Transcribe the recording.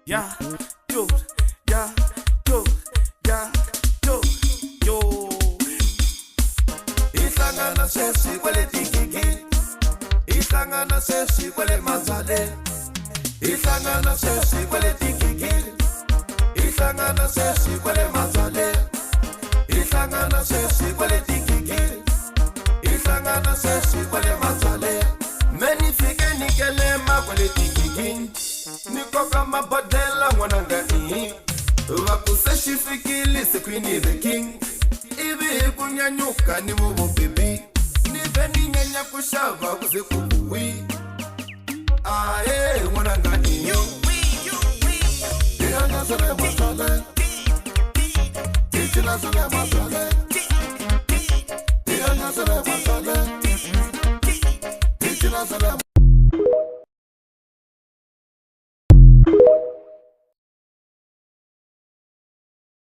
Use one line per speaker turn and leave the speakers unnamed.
Yeah, yo, yeah, yo, yeah, yo. Ihlangana sesi kwele tikiki, ihlangana sesi kwele mazale, ihlangana sesi kwele tikiki, ihlangana sesi kwele mazale, ihlangana sesi kwele tikiki, ihlangana sesi kwele mazale. Many fike nikele ma kwele tikiki. Niko kama badela mwananga hii Wakuse shifikili sekwini the king Ibi kunyanyuka ni mubu bibi Nibe ni nyanya kushava kuze kubuwi Ae mwananga hii Iyanya zule masale Ichina zule masale